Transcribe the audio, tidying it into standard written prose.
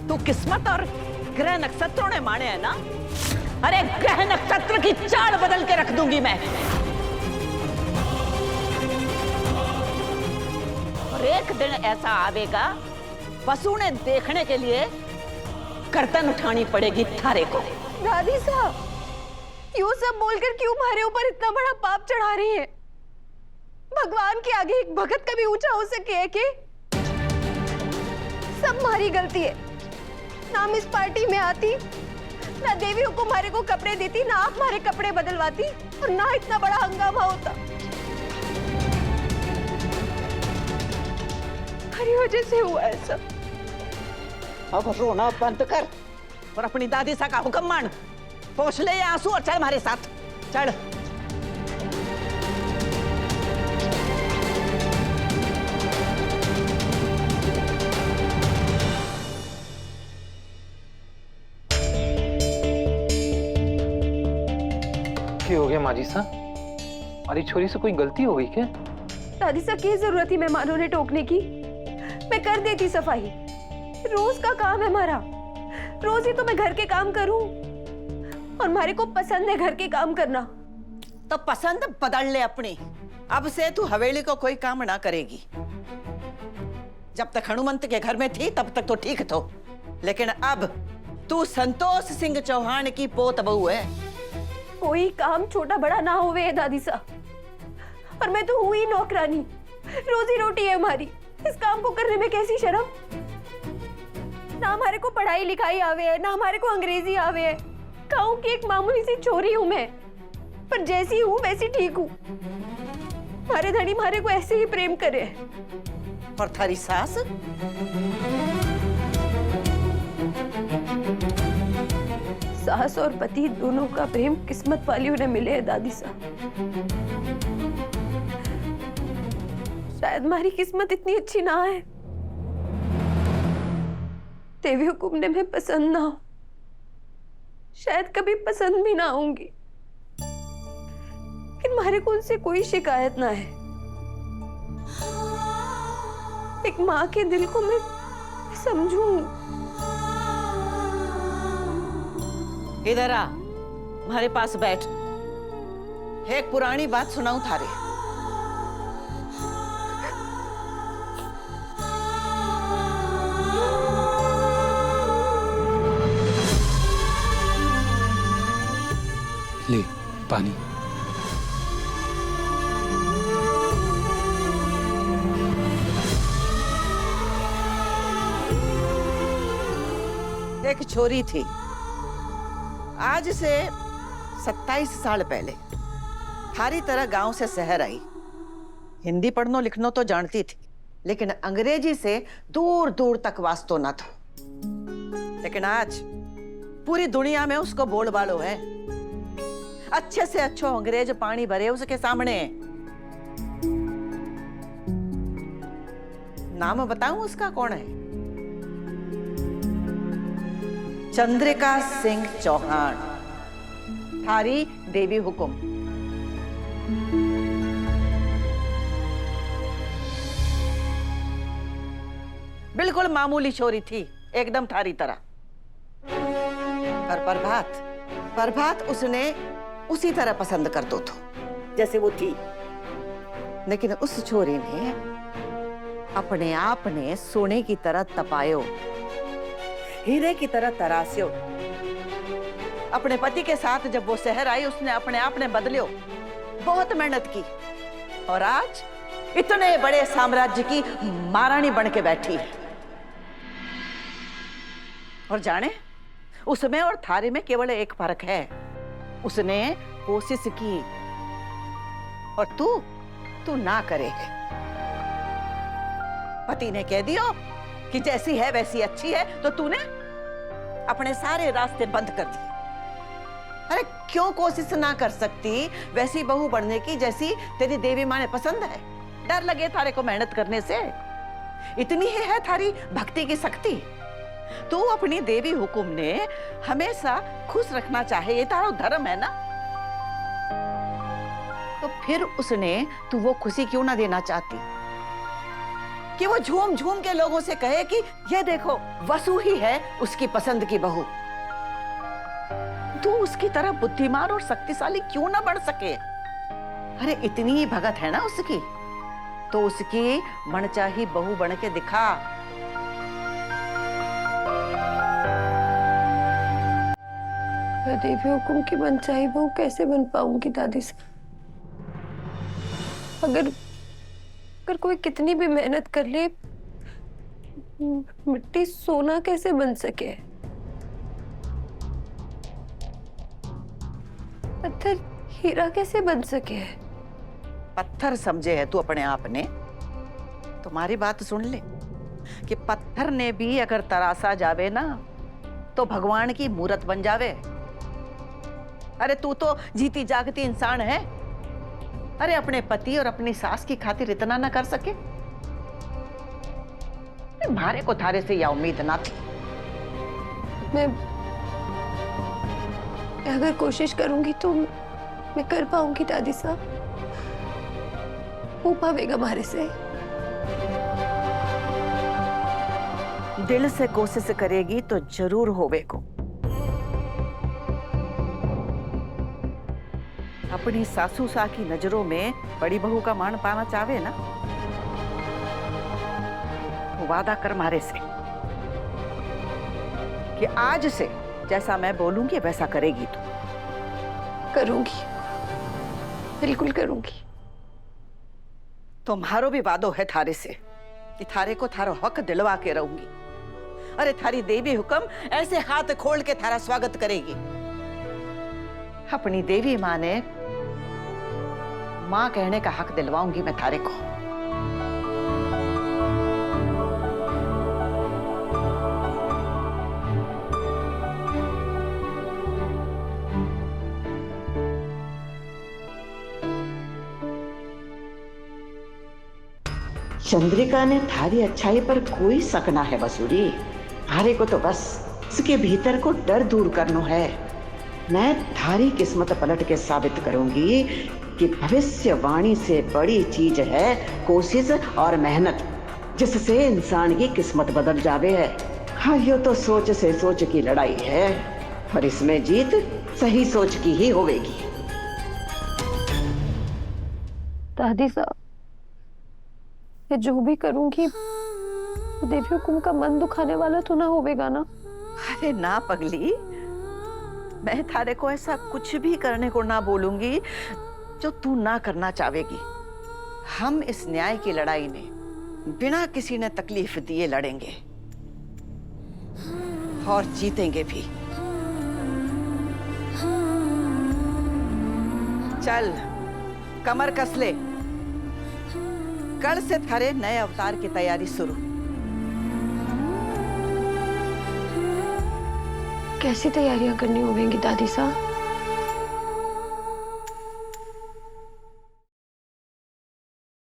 तू किस्मत और ग्रह नक्षत्रों ने माने है ना? अरे ग्रह नक्षत्र की चाल बदल के रख दूंगी मैं। और एक दिन ऐसा आवेगा, पशु ने देखने के लिए गर्दन उठानी पड़ेगी थारे को। दादी साहब, क्यों सब बोलकर क्यों हमारे ऊपर इतना बड़ा पाप चढ़ा रही है? भगवान के आगे एक भगत कभी ऊंचा हो सके है कि? सब हमारी गलती है। ना हम इस पार्टी में आती, ना देवी को हमारे को कपड़े देती, ना आप हमारे कपड़े बदलवाती, और ना इतना बड़ा हंगामा होता। हमारी वजह से हुआ है सब। अब रोना बंद कर और अपनी दादी सा का हुक्म मान। पोंछ ले ये आंसू और चल हमारे साथ, चल। हो गया माजी सा? हमारी छोरी से कोई गलती हो गई क्या? दादी सा, की जरूरत थी मेहमानों ने टोकने की? मैं कर देती सफाई, रोज का काम है हमारा। रोज ही तो मैं घर के काम करूं, और हमारे को पसंद है घर के काम करना। तो पसंद बदल ले अपनी। अब से तू हवेली को कोई काम ना करेगी। जब तक हनुमंत के घर में थी तब तक तो ठीक थो, लेकिन अब तू संतोष सिंह चौहान की पोत बहू है। कोई काम छोटा बड़ा ना होवे दादी सा, और मैं तो हुई नौकरानी। रोजी रोटी है हमारी, इस काम को करने में कैसी शर्म? ना हमारे को पढ़ाई लिखाई आवे है, ना हमारे को अंग्रेजी आवे है। गाँव की एक मामूली सी छोरी हूं मैं, पर जैसी हूं वैसी ठीक हूं। हमारे धनी हमारे को ऐसे ही प्रेम करे। और थारी सास? सास और पति दोनों का प्रेम किस्मत वालियों ने मिले है दादी सा। शायद हमारी किस्मत इतनी अच्छी ना है, देवी हुकुम ने मैं पसंद ना हो, शायद कभी पसंद भी ना होंगी, लेकिन हमारे को उनसे कोई शिकायत ना है। एक माँ के दिल को मैं समझूंगी। इधर आ, हमारे पास बैठ। एक पुरानी बात सुनाऊं थारे। ले पानी। एक छोरी थी, आज से 27 साल पहले थारी तरह गांव से शहर आई। हिंदी पढ़नो लिखनो तो जानती थी, लेकिन अंग्रेजी से दूर दूर तक वास्तो न था। लेकिन आज पूरी दुनिया में उसको बोलबालो है। अच्छे से अच्छो अंग्रेज पानी भरे उसके सामने। नाम बताऊं उसका कौन है? चंद्रिका सिंह चौहान, थारी देवी हुकुम। बिल्कुल मामूली छोरी थी, एकदम थारी तरह। पर प्रभात उसने उसी तरह पसंद कर दो तो जैसे वो थी। लेकिन उस छोरी ने अपने आप ने सोने की तरह तपायो, हीरे की तरह तरास्यो। अपने पति के साथ जब वो शहर आई, उसने अपने आप ने बदलियो, बहुत मेहनत की, और आज इतने बड़े साम्राज्य की महारानी बन के बैठी है। और जाने, उसमें और थारे में केवल एक फर्क है। उसने कोशिश की और तू ना करे। पति ने कह दियो कि जैसी है वैसी अच्छी है, तो तूने अपने सारे रास्ते बंद कर दिए। अरे क्यों कोशिश ना कर सकती वैसी बहू बनने की जैसी तेरी देवी माँ ने पसंद है? डर लगे थारे को मेहनत करने से? इतनी ही है थारी भक्ति की शक्ति। तू अपनी देवी हुकुम ने हमेशा खुश रखना चाहे, ये तारा धर्म है ना। तो फिर उसने तू वो खुशी क्यों ना देना चाहती? कि वो झूम झूम के लोगों से कहे कि ये देखो वसु ही है उसकी पसंद की बहू। तू उसकी तरह बुद्धिमान और शक्तिशाली क्यों ना बन सके? अरे इतनी ही भगत है ना उसकी, तो उसकी मनचाही बहू बन के दिखा। मैं देवी हुकुम की मनचाही बहू कैसे बन पाऊंगी दादी से? अगर कोई कितनी भी मेहनत कर ले, मिट्टी सोना कैसे बन सके? पत्थर हीरा कैसे बन सके? पत्थर समझे है तू अपने आप ने? तुम्हारी बात सुन ले कि पत्थर ने भी अगर तरासा जावे ना तो भगवान की मूरत बन जावे। अरे तू तो जीती जागती इंसान है। अरे अपने पति और अपनी सास की खातिर इतना ना कर सके? मारे को थारे से यह उम्मीद ना थी। मैं अगर कोशिश करूंगी तो मैं कर पाऊंगी दादी साहब, हो पाएगा हमारे से। दिल से कोशिश करेगी तो जरूर होवेगो। अपनी सासू सा की नजरों में बड़ी बहू का मान पाना चाहे ना, वादा कर मारे से कि आज से जैसा मैं बोलूंगी वैसा करेगी तू। करूंगी, बिल्कुल करूंगी। तुम्हारो भी वादो है थारे से कि थारे को थारो हक दिलवा के रहूंगी। अरे थारी देवी हुक्म ऐसे हाथ खोल के थारा स्वागत करेगी। अपनी देवी माँ ने माँ कहने का हक दिलवाऊंगी मैं थारे को। चंद्रिका ने थारी अच्छाई पर कोई शक ना है बसुरी। थारे को तो बस उसके भीतर को डर दूर करना है। मैं थारी किस्मत पलट के साबित करूंगी कि भविष्यवाणी से बड़ी चीज है कोशिश और मेहनत, जिससे इंसान की किस्मत बदल जावे है। हाँ, ये तो सोच से सोच की लड़ाई है, पर इसमें जीत सही सोच की ही होगी। दादी साहब, मैं जो भी करूंगी तो देवी हुकुम का मन दुखाने वाला तो ना होवेगा ना? अरे ना पगली, मैं थारे को ऐसा कुछ भी करने को ना बोलूंगी जो तू ना करना चाहेगी। हम इस न्याय की लड़ाई में बिना किसी ने तकलीफ दिए लड़ेंगे और जीतेंगे भी। चल कमर कस ले, कल से थारे नए अवतार की तैयारी शुरू। कैसी तैयारियां करनी होंगी दादी साहब?